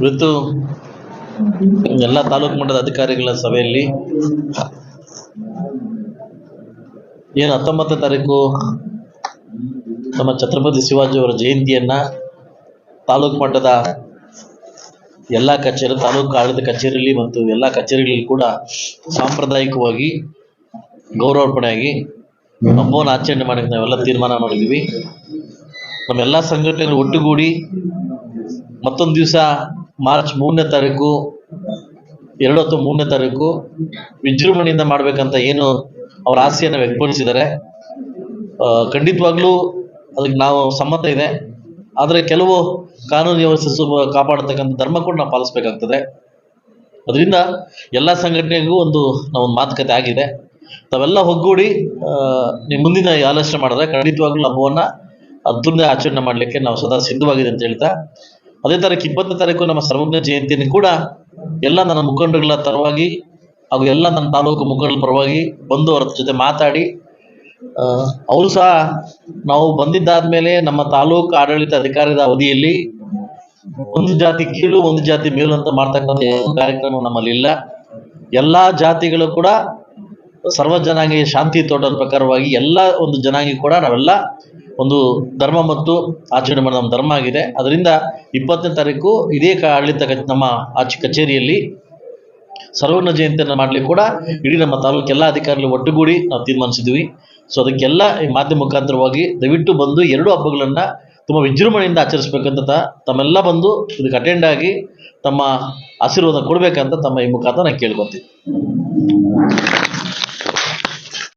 ಇವತ್ತು ಎಲ್ಲ ತಾಲೂಕು ಮಟ್ಟದ ಅಧಿಕಾರಿಗಳ ಸಭೆಯಲ್ಲಿ ಏನು 19ನೇ ತಾರೀಕು ನಮ್ಮ ಛತ್ರಪತಿ ಶಿವಾಜಿ ಅವರ ಜಯಂತಿಯನ್ನ ತಾಲೂಕು ಮಟ್ಟದ ಎಲ್ಲ ಕಚೇರಿ, ತಾಲೂಕು ಆಡಳಿತ ಕಚೇರಿಯಲ್ಲಿ ಮತ್ತು ಎಲ್ಲ ಕಚೇರಿಗಳಲ್ಲಿ ಕೂಡ ಸಾಂಪ್ರದಾಯಿಕವಾಗಿ ಗೌರವಾರ್ಪಣೆಯಾಗಿ ಹಬ್ಬವನ್ನು ಆಚರಣೆ ಮಾಡೋಕ್ಕೆ ನಾವೆಲ್ಲ ತೀರ್ಮಾನ ಮಾಡಿದ್ವಿ. ನಮ್ಮೆಲ್ಲ ಸಂಘಟನೆಗಳು ಒಟ್ಟುಗೂಡಿ ಮತ್ತೊಂದು ದಿವಸ ಮಾರ್ಚ್ 3ನೇ ತಾರೀಕು 3ನೇ ತಾರೀಕು ವಿಜೃಂಭಣೆಯಿಂದ ಮಾಡಬೇಕಂತ ಏನು ಅವರ ಆಸೆಯನ್ನು ವ್ಯಕ್ತಪಡಿಸಿದ್ದಾರೆ. ಖಂಡಿತವಾಗ್ಲೂ ಅದಕ್ಕೆ ನಾವು ಸಮ್ಮತ ಇದೆ. ಆದರೆ ಕೆಲವು ಕಾನೂನು ವ್ಯವಸ್ಥೆ ಕಾಪಾಡತಕ್ಕಂಥ ಧರ್ಮ ಕೂಡ ನಾವು ಪಾಲಿಸಬೇಕಾಗ್ತದೆ. ಅದರಿಂದ ಎಲ್ಲ ಸಂಘಟನೆಗೂ ನಾವು ಮಾತುಕತೆ ಆಗಿದೆ. ತಾವೆಲ್ಲ ಒಗ್ಗೂಡಿ ನೀವು ಮುಂದಿನ ಆಲೋಚನೆ ಮಾಡಿದ್ರೆ ಖಂಡಿತವಾಗ್ಲೂ ಹಬ್ಬವನ್ನು ಅದ್ದೂರಿ ಆಚರಣೆ ಮಾಡಲಿಕ್ಕೆ ನಾವು ಸದಾ ಸಿದ್ಧವಾಗಿದೆ ಅಂತ ಹೇಳ್ತಾ, ಅದೇ ತಾರೀಕು 20ನೇ ತಾರೀಕು ನಮ್ಮ ಸರ್ವಜ್ಞ ಜಯಂತಿಯನ್ನು ಕೂಡ ಎಲ್ಲ ನನ್ನ ಮುಖಂಡರುಗಳ ಪರವಾಗಿ ಹಾಗೂ ಎಲ್ಲ ನನ್ನ ತಾಲೂಕು ಮುಖಂಡರ ಪರವಾಗಿ ಬಂದು ಅವರ ಜೊತೆ ಮಾತಾಡಿ, ಅವರು ಸಹ ನಾವು ಬಂದಿದ್ದಾದ್ಮೇಲೆ ನಮ್ಮ ತಾಲೂಕು ಆಡಳಿತ ಅಧಿಕಾರದ ಅವಧಿಯಲ್ಲಿ ಒಂದು ಜಾತಿ ಕೀಳು ಒಂದು ಜಾತಿ ಮೇಲು ಅಂತ ಮಾಡ್ತಕ್ಕಂಥ ಕಾರ್ಯಕ್ರಮ ನಮ್ಮಲ್ಲಿ ಇಲ್ಲ. ಎಲ್ಲ ಜಾತಿಗಳು ಕೂಡ ಸರ್ವ ಜನಾಂಗೀಯ ಶಾಂತಿ ತೋಟದ ಪ್ರಕಾರವಾಗಿ ಎಲ್ಲ ಒಂದು ಜನಾಂಗಿ ಕೂಡ ನಾವೆಲ್ಲ ಒಂದು ಧರ್ಮ ಮತ್ತು ಆಚರಣೆ ಮಾಡೋ ನಮ್ಮ ಧರ್ಮ ಆಗಿದೆ. ಅದರಿಂದ 20ನೇ ತಾರೀಕು ಇದೇ ಆಡಳಿತ ನಮ್ಮ ಕಚೇರಿಯಲ್ಲಿ ಸರ್ವಜ್ಞ ಜಯಂತಿಯನ್ನು ಮಾಡಲಿಕ್ಕೆ ಕೂಡ ಇಡೀ ನಮ್ಮ ತಾಲೂಕು ಎಲ್ಲ ಅಧಿಕಾರಿಗಳು ಒಟ್ಟುಗೂಡಿ ನಾವು ತೀರ್ಮಾನಿಸಿದ್ವಿ. ಸೊ ಅದಕ್ಕೆಲ್ಲ ಈ ಮಾಧ್ಯಮ ಮುಖಾಂತರವಾಗಿ ದಯವಿಟ್ಟು ಬಂದು ಎರಡು ಹಬ್ಬಗಳನ್ನು ತುಂಬ ವಿಜೃಂಭಣೆಯಿಂದ ಆಚರಿಸ್ಬೇಕಂತ ತಮ್ಮೆಲ್ಲ ಬಂದು ಇದಕ್ಕೆ ಅಟೆಂಡ್ ಆಗಿ ತಮ್ಮ ಆಶೀರ್ವಾದ ಕೊಡಬೇಕಂತ ತಮ್ಮ ಈ ಮುಖಾಂತರ ನಾನು ಕೇಳ್ಕೊತೀನಿ.